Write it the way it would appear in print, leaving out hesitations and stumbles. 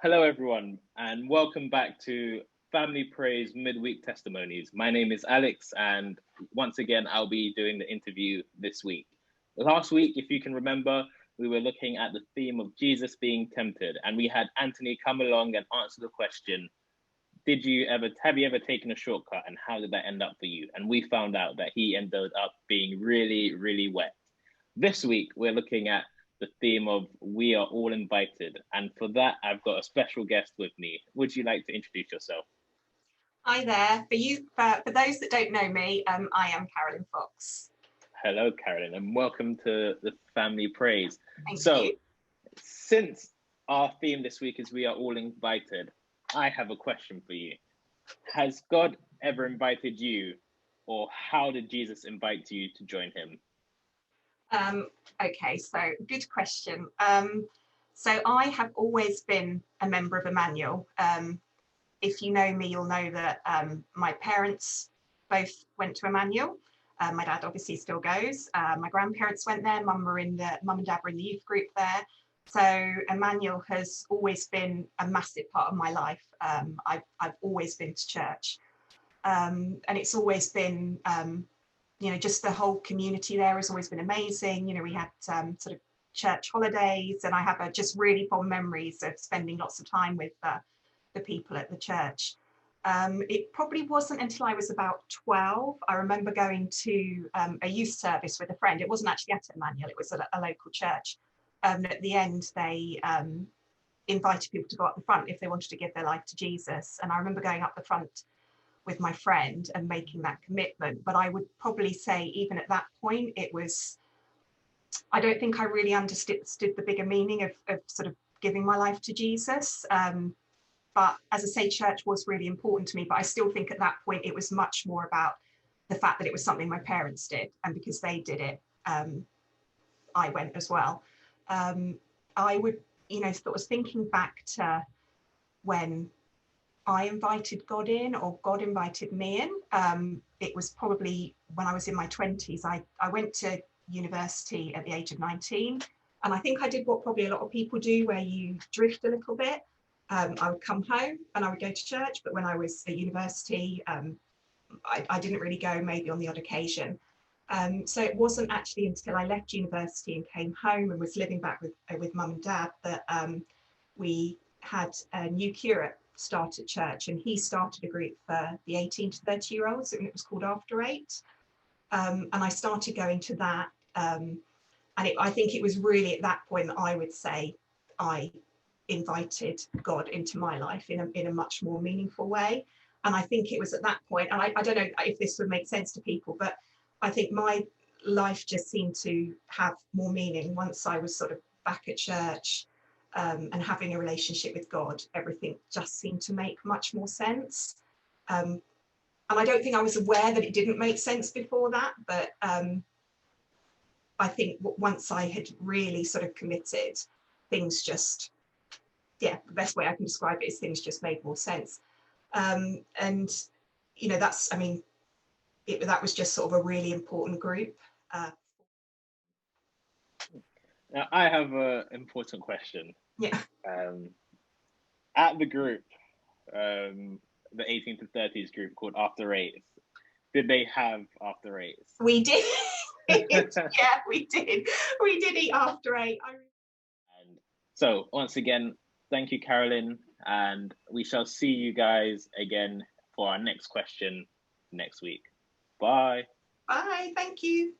Hello, everyone, and welcome back to Family Praise Midweek Testimonies. My name is Alex, and once again, I'll be doing the interview this week. Last week, if you can remember, we were looking at the theme of Jesus being tempted, and we had Anthony come along and answer the question, have you ever taken a shortcut, and how did that end up for you? And we found out that he ended up being really, really wet. This week, we're looking at the theme of We Are All Invited. And for that, I've got a special guest with me. Would you like to introduce yourself? Hi there. For those that don't know me, I am Carolyn Fox. Hello, Carolyn, and welcome to the Family Praise. Thank you. Since our theme this week is We Are All Invited, I have a question for you. Has God ever invited you, or how did Jesus invite you to join him? Okay, so good question. So I have always been a member of Emmanuel. If you know me, you'll know that my parents both went to Emmanuel. My dad obviously still goes. My grandparents went there. Mum and dad were in the youth group there. So Emmanuel has always been a massive part of my life. I've always been to church, and it's always been just the whole community there has always been amazing. We had sort of church holidays, and I have just really fond memories of spending lots of time with the people at the church. It probably wasn't until I was about 12. I remember going to a youth service with a friend. It wasn't actually at Emmanuel, it was at a local church. At the end, they invited people to go up the front if they wanted to give their life to Jesus. And I remember going up the front with my friend and making that commitment. But I would probably say even at that point, I don't think I really understood the bigger meaning of sort of giving my life to Jesus. But as I say, church was really important to me. But I still think at that point, it was much more about the fact that it was something my parents did. And because they did it, I went as well. I would, sort of thinking back to when I invited God in, or God invited me in. It was probably when I was in my 20s. I went to university at the age of 19. And I think I did what probably a lot of people do, where you drift a little bit. I would come home and I would go to church. But when I was at university, I didn't really go, maybe on the odd occasion. So it wasn't actually until I left university and came home and was living back with mum and dad that we had a new curate start at church, and he started a group for the 18 to 30-year-olds, and it was called After Eight. And I started going to that. I think it was really at that point that I would say I invited God into my life in a much more meaningful way. And I think it was at that point, and I don't know if this would make sense to people, but I think my life just seemed to have more meaning once I was sort of back at church, and having a relationship with God. Everything just seemed to make much more sense. And I don't think I was aware that it didn't make sense before that, but I think once I had really sort of committed, things just, the best way I can describe it is things just made more sense. And, that was just sort of a really important group. Now, I have an important question. Yeah. At the group, the 18 to 30s group called After Eights, did they have After Eights? We did. Yeah, we did. We did eat After Eight. And so, once again, thank you, Carolyn, and we shall see you guys again for our next question next week. Bye. Bye. Thank you.